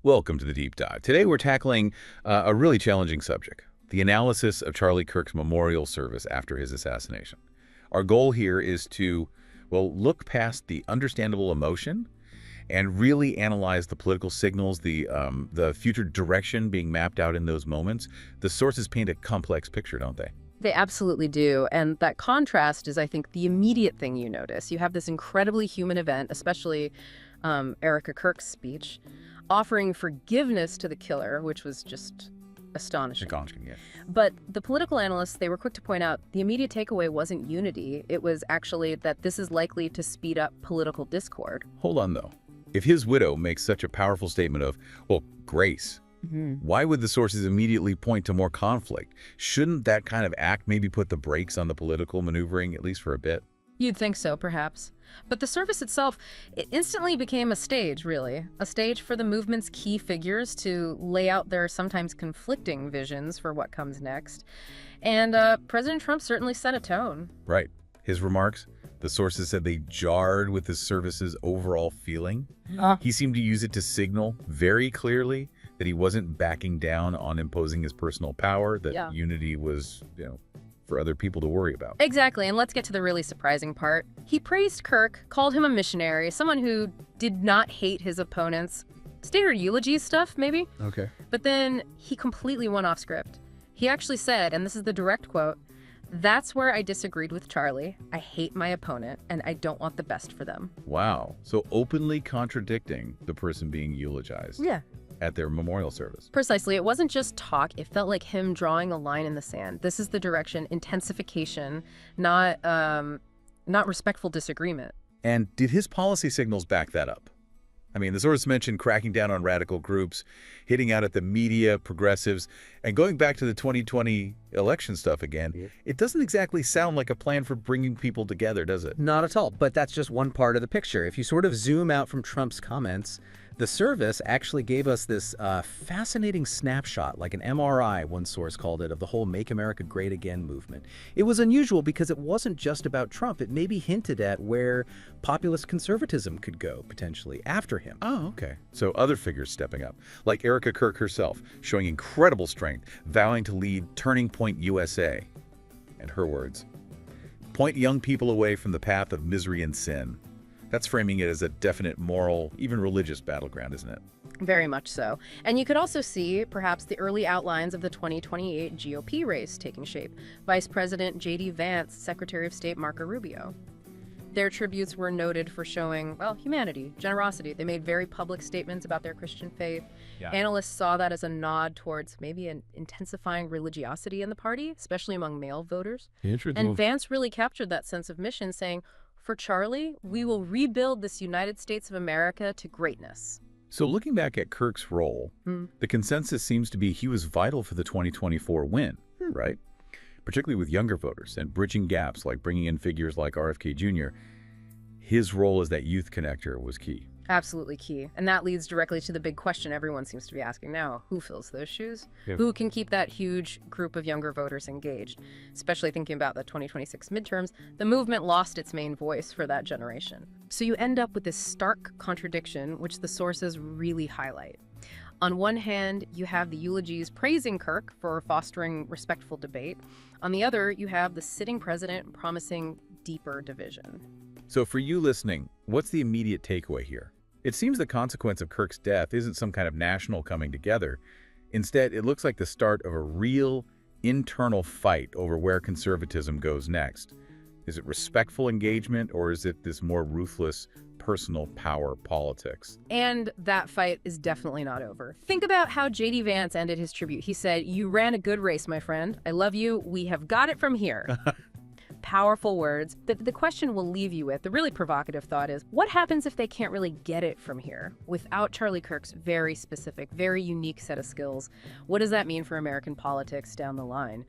Welcome to the Deep Dive. Today we're tackling a really challenging subject, the analysis of Charlie Kirk's memorial service after his assassination. Our goal here is to, well, look past the understandable emotion and really analyze the political signals, the future direction being mapped out in those moments. The sources paint a complex picture, don't they? They absolutely do. And that contrast is, I think, the immediate thing you notice. You have this incredibly human event, especially Erica Kirk's speech, offering forgiveness to the killer, which was just astonishing. Yeah. But the political analysts, they were quick to point out the immediate takeaway wasn't unity. It was actually that this is likely to speed up political discord. Hold on, though. If his widow makes such a powerful statement of, well, grace, why would the sources immediately point to more conflict? Shouldn't that kind of act maybe put the brakes on the political maneuvering, at least for a bit? You'd think so, perhaps. But the service itself, it instantly became a stage, really. A stage for the movement's key figures to lay out their sometimes conflicting visions for what comes next. And President Trump certainly set a tone. Right. His remarks, the sources said they jarred with the service's overall feeling. He seemed to use it to signal very clearly that he wasn't backing down on imposing his personal power, that unity was, for other people to worry about. Exactly, and let's get to the really surprising part. He praised Kirk, called him a missionary, someone who did not hate his opponents. Standard eulogy stuff, maybe? Okay. But then he completely went off script. He actually said, and this is the direct quote, "That's where I disagreed with Charlie. I hate my opponent, and I don't want the best for them." Wow. So openly contradicting the person being eulogized. Yeah. At their memorial service. Precisely. It wasn't just talk. It felt like him drawing a line in the sand. This is the direction, intensification, not respectful disagreement. And did his policy signals back that up? I mean, the source mentioned cracking down on radical groups, hitting out at the media, progressives, and going back to the 2020 election stuff again, it doesn't exactly sound like a plan for bringing people together, does it? Not at all, but that's just one part of the picture. If you sort of zoom out from Trump's comments, the service actually gave us this fascinating snapshot, like an MRI, one source called it, of the whole Make America Great Again movement. It was unusual because it wasn't just about Trump. It maybe hinted at where populist conservatism could go, potentially, after him. Oh, okay. So other figures stepping up, like Erica Kirk herself, showing incredible strength, vowing to lead Turning Point USA. And her words, "Point young people away from the path of misery and sin." That's framing it as a definite moral, even religious battleground, isn't it? Very much so. And you could also see, perhaps, the early outlines of the 2028 GOP race taking shape. Vice President J.D. Vance, Secretary of State Marco Rubio. Their tributes were noted for showing, well, humanity, generosity. They made very public statements about their Christian faith. Analysts saw that as a nod towards maybe an intensifying religiosity in the party, especially among male voters. Interesting. And Vance really captured that sense of mission, saying, "For Charlie, we will rebuild this United States of America to greatness." So looking back at Kirk's role, the consensus seems to be he was vital for the 2024 win, right? Particularly with younger voters and bridging gaps, like bringing in figures like RFK Jr. His role as that youth connector was key. Absolutely key. And that leads directly to the big question everyone seems to be asking now. Who fills those shoes? Who can keep that huge group of younger voters engaged? Especially thinking about the 2026 midterms, the movement lost its main voice for that generation. So you end up with this stark contradiction, which the sources really highlight. On one hand, you have the eulogies praising Kirk for fostering respectful debate. On the other, you have the sitting president promising deeper division. So for you listening, what's the immediate takeaway here? It seems the consequence of Kirk's death isn't some kind of national coming together. Instead, it looks like the start of a real internal fight over where conservatism goes next. Is it respectful engagement, or is it this more ruthless personal power politics? And that fight is definitely not over. Think about how J.D. Vance ended his tribute. He said, "You ran a good race, my friend. I love you. We have got it from here." Powerful words. The question we'll leave you with, the really provocative thought is, what happens if they can't really get it from here without Charlie Kirk's very specific, very unique set of skills? What does that mean for American politics down the line?